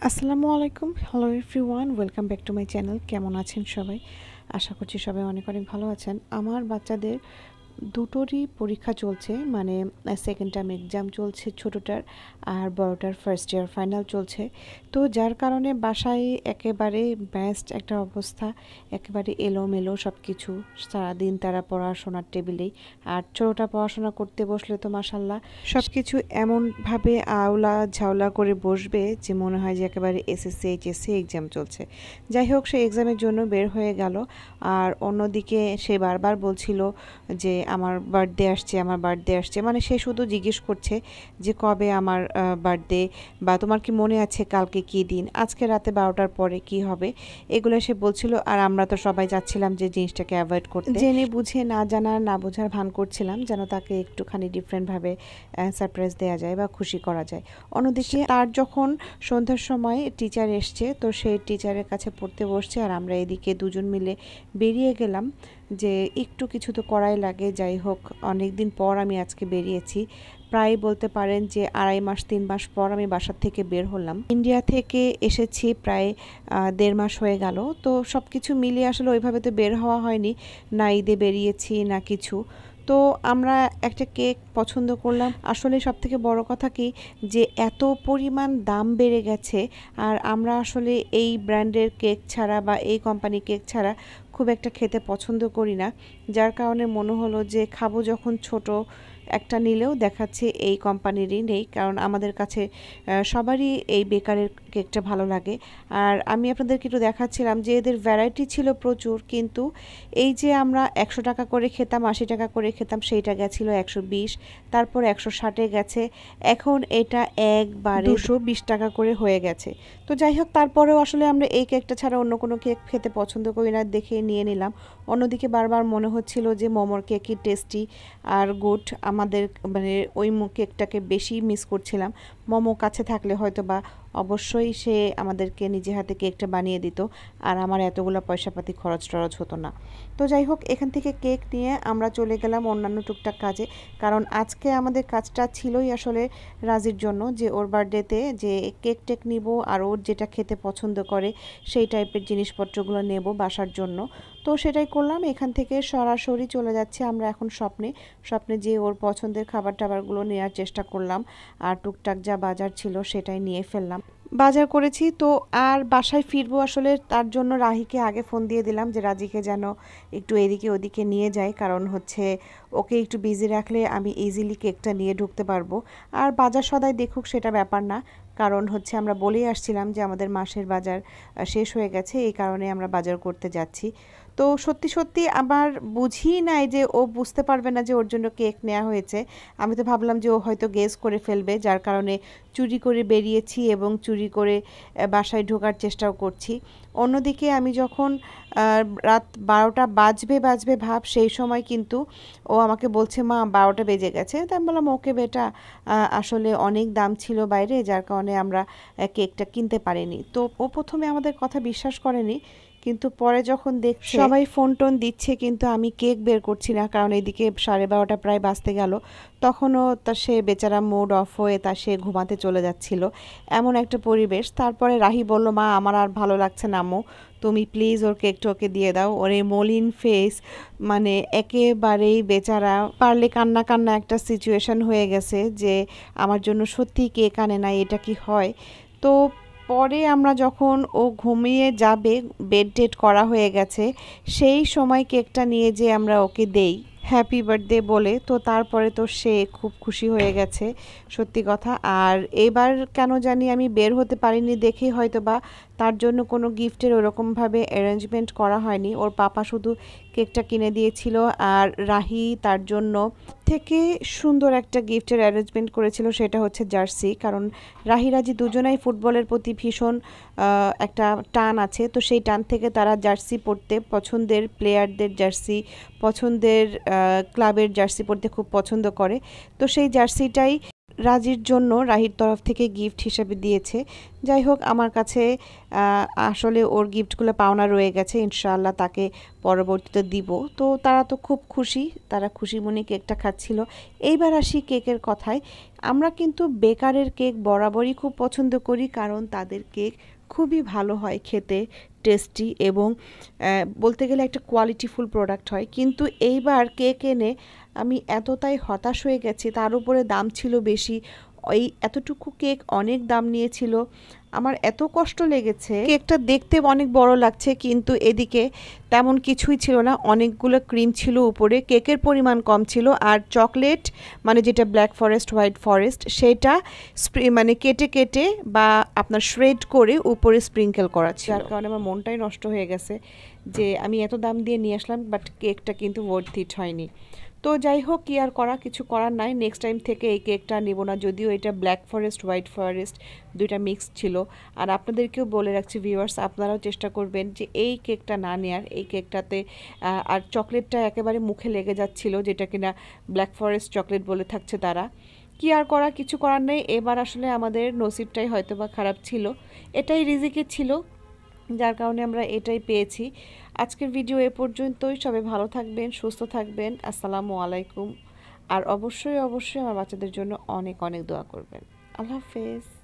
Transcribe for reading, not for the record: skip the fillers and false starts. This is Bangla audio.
আসসালামু আলাইকুম, hello everyone, welcome back to my channel. কেমন আছেন সবাই? আশা করছি সবাই অনেক অনেক ভালো আছেন। আমার বাচ্চাদের দুটোরই পরীক্ষা চলছে, মানে সেকেন্ড টার্ম এক্সাম চলছে ছোটোটার, আর বড়টার ফার্স্ট ইয়ার ফাইনাল চলছে। তো যার কারণে বাসায় একেবারে ব্যস্ত একটা অবস্থা, একেবারে এলোমেলো সব কিছু। সারাদিন তারা পড়াশোনার টেবিলেই, আর ছোটোটা পড়াশোনা করতে বসলে তো মাশাল্লাহ সব কিছু এমনভাবে আওলা ঝাওলা করে বসবে যে মনে হয় যে একেবারে এসএসসি এইচএসসি এক্সাম চলছে। যাই হোক, সে এক্সামের জন্য বের হয়ে গেল। আর অন্যদিকে সে বারবার বলছিল যে আমার বার্থডে আসছে, আমার বার্থডে আসছে, মানে সে শুধু জিজ্ঞেস করছে যে কবে আমার বার্থডে, বা তোমার কি মনে আছে কালকে কী দিন, আজকে রাতে 12টার পরে কি হবে, এগুলো সে বলছিল। আর আমরা তো সবাই যাচ্ছিলাম যে জিনিসটাকে অ্যাভয়েড করতে, জেনে বুঝে না জানার না বোঝার ভান করছিলাম যেন তাকে একটুখানি ডিফারেন্টভাবে সারপ্রাইজ দেওয়া যায় বা খুশি করা যায়। অন্যদিকে তার যখন সন্ধ্যার সময় টিচার এসছে, তো সেই টিচারের কাছে পড়তে বসছে, আর আমরা এদিকে দুজন মিলে বেরিয়ে গেলাম যে একটু কিছু তো করাই লাগে। যাই হোক, অনেক দিন পর আমি আজকে বেরিয়েছি, প্রায় বলতে পারেন যে 2.5 মাস 3 মাস পর আমি বাসার থেকে বের হলাম। ইন্ডিয়া থেকে এসেছি প্রায় 1.5 মাস হয়ে গেল। তো সব কিছু মিলিয়ে আসলে ওইভাবে তো বের হওয়া হয়নি, না ঈদে বেরিয়েছি না কিছু। তো আমরা একটা কেক পছন্দ করলাম। আসলে সবথেকে বড় কথা কি, যে এত পরিমাণ দাম বেড়ে গেছে, আর আমরা আসলে এই ব্র্যান্ডের কেক ছাড়া বা এই কোম্পানি কেক ছাড়া খুব একটা খেতে পছন্দ করি না। যার কারণে মনে হলো যে খাবো যখন ছোট একটা নিলেও দেখাচ্ছে এই কোম্পানিরই নেই, কারণ আমাদের কাছে সবারই এই বেকারের কেকটা ভালো লাগে। আর আমি আপনাদেরকে একটু দেখাচ্ছিলাম যে এদের ভ্যারাইটি ছিল প্রচুর, কিন্তু এই যে আমরা 100 টাকা করে খেতাম, 80 টাকা করে খেতাম, সেইটা গেছিলো 120, তারপর 160-এ গেছে, এখন এটা একবারে 220 টাকা করে হয়ে গেছে। তো যাই হোক, তারপরেও আসলে আমরা এই কেকটা ছাড়া অন্য কোনো কেক খেতে পছন্দ করি না দেখে নিয়ে নিলাম। অন্যদিকে বারবার মনে হচ্ছিল যে মোমোর কেকই টেস্টি আর গুড, আমাদের মানে ওই কেকটাকে বেশি মিস করছিলাম। মোমো কাছে থাকলে হয়তো বা অবশ্যই সে আমাদেরকে নিজে হাতে কেকটা বানিয়ে দিত, আর আমার এতগুলো পয়সাপাতি খরচ টরচ হতো না। তো যাই হোক, এখান থেকে কেক নিয়ে আমরা চলে গেলাম অন্যান্য টুকটাক কাজে, কারণ আজকে আমাদের কাজটা ছিলই আসলে রাজির জন্য, যে ওর বার্থডেতে যে কেক টেক নিব, আর ওর যেটা খেতে পছন্দ করে সেই টাইপের জিনিসপত্রগুলো নেব বাসার জন্য। তো সেটাই করলাম। এখান থেকে সরাসরি চলে যাচ্ছে আমরা এখন স্বপ্নে যে ওর পছন্দের খাবার টাবারগুলো নেওয়ার চেষ্টা করলাম, আর টুকটাক যা বাজার ছিল সেটাই নিয়ে ফেললাম। বাজার করেছি তো, আর বাসায় ফিরবো আসলে তার জন্য রাহিকে আগে ফোন দিয়ে দিলাম যে রাজিকে যেন একটু এদিকে ওদিকে নিয়ে যায়, কারণ হচ্ছে ওকে একটু বিজি রাখলে আমি ইজিলি কেকটা নিয়ে ঢুকতে পারবো। আর বাজার সদাই দেখুক সেটা ব্যাপার না, কারণ হচ্ছে আমরা বলেই আসছিলাম যে আমাদের মাসের বাজার শেষ হয়ে গেছে, এই কারণে আমরা বাজার করতে যাচ্ছি। তো সত্যি সত্যি আমার বুঝি নাই যে ও বুঝতে পারবে না যে ওর জন্য কেক নেওয়া হয়েছে। আমি তো ভাবলাম যে ও হয়তো গেস করে ফেলবে, যার কারণে চুরি করে বেরিয়েছি এবং চুরি করে বাসায় ঢোকার চেষ্টাও করছি। অন্যদিকে আমি যখন রাত 12টা বাজবে ভাব, সেই সময় কিন্তু ও আমাকে বলছে মা 12টা বেজে গেছে। তো আমি বললাম ওকে বেটা, আসলে অনেক দাম ছিল বাইরে, যার কারণে আমরা কেকটা কিনতে পারিনি। তো ও প্রথমে আমাদের কথা বিশ্বাস করেনি, কিন্তু পরে যখন দেখছে সবাই ফোন টোন দিচ্ছে কিন্তু আমি কেক বের করছি না, কারণ এদিকে 12:30 প্রায় বাজতে গেল, তখনও তা সে বেচারা মুড অফ হয়ে সে ঘুমাতে চলে যাচ্ছিল, এমন একটা পরিবেশ। তারপরে রাহি বলল মা আমার আর ভালো লাগছে না আম্মু, তুমি প্লিজ ওর কেকটা ওকে দিয়ে দাও। ওর এই মলিন ফেস, মানে একেবারেই বেচারা পারলে কান্না কান্না একটা সিচুয়েশন হয়ে গেছে যে আমার জন্য সত্যি কেক আনে না, এটা কি হয়। তো পরে আমরা যখন ও ঘুমিয়ে যাবে, বেড টেড করা হয়ে গেছে, সেই সময় কেকটা নিয়ে যে আমরা ওকে দেই হ্যাপি বার্থডে বলে, তো তারপরে তো সে খুব খুশি হয়ে গেছে সত্যি কথা। আর এবার কেন জানি আমি বের হতে পারিনি দেখেই হয়তো বা তার জন্য কোনো গিফটের ওরকমভাবে অ্যারেঞ্জমেন্ট করা হয়নি, ওর পাপা শুধু কেকটা কিনে দিয়েছিল, আর রাহি তার জন্য থেকে সুন্দর একটা গিফটের অ্যারেঞ্জমেন্ট করেছিল, সেটা হচ্ছে জার্সি। কারণ রাহি রাজি দুজনাই ফুটবলের প্রতি ভীষণ একটা টান আছে, তো সেই টান থেকে তারা জার্সি পরতে, পছন্দের প্লেয়ারদের জার্সি, পছন্দের ক্লাবের জার্সি পরতে খুব পছন্দ করে। তো সেই জার্সিটাই রাজির জন্য রাহির তরফ থেকে গিফট হিসেবে দিয়েছে। যাই হোক, আমার কাছে আসলে ওর গিফটগুলো পাওনা রয়ে গেছে, ইনশাআল্লাহ তাকে পরবর্তীতে দিব। তো তারা তো খুব খুশি, তারা খুশি মনে কেকটা খাচ্ছিল। এইবার আসি কেকের কথায়। আমরা কিন্তু বেকারের কেক বরাবরই খুব পছন্দ করি, কারণ তাদের কেক খুবই ভালো হয় খেতে, টেস্টি এবং বলতে গেলে একটা কোয়ালিটিফুল প্রোডাক্ট হয়। কিন্তু এইবার কেক এনে আমি এতটাই হতাশ হয়ে গেছি, তার উপরে দাম ছিল বেশি। এই এতটুকু কেক অনেক দাম নিয়েছিল, আমার এত কষ্ট লেগেছে। কেকটা দেখতে অনেক বড় লাগছে, কিন্তু এদিকে তেমন কিছুই ছিল না। অনেকগুলো ক্রিম ছিল উপরে, কেকের পরিমাণ কম ছিল, আর চকলেট মানে যেটা ব্ল্যাক ফরেস্ট, হোয়াইট ফরেস্ট, সেটা মানে কেটে কেটে বা আপনার শ্রেড করে উপরে স্প্রিঙ্কেল করা ছিল। যার কারণে আমার মনটাই নষ্ট হয়ে গেছে যে আমি এত দাম দিয়ে নিয়ে আসলাম, বাট কেকটা কিন্তু ওয়ার্থ ইট হয়নি। তো যাই হোক, কি আর করা, কিছু করার নাই। নেক্সট টাইম থেকে এই কেকটা নেব না, যদিও এটা ব্ল্যাক ফরেস্ট হোয়াইট ফরেস্ট দুইটা মিক্সড ছিল। আর আপনাদেরকেও বলে রাখছি ভিউয়ার্স, আপনারাও চেষ্টা করবেন যে এই কেকটা না নেয়ার। এই কেকটাতে আর চকলেটটা একেবারে মুখে লেগে যাচ্ছিল, যেটা কিনা ব্ল্যাক ফরেস্ট চকলেট বলে থাকছে তারা। কি আর করা, কিছু করার নেই। এবার আসলে আমাদের নসিবটাই হয়তো বা খারাপ ছিল, এটাই রিজিকে ছিল, যার কারণে আমরা এটাই পেয়েছি। আজকের ভিডিও এ পর্যন্তই। সবাই ভালো থাকবেন, সুস্থ থাকবেন। আসসালামু আলাইকুম। আর অবশ্যই অবশ্যই আমার বাচ্চাদের জন্য অনেক অনেক দোয়া করবেন। আল্লাহ হাফেজ।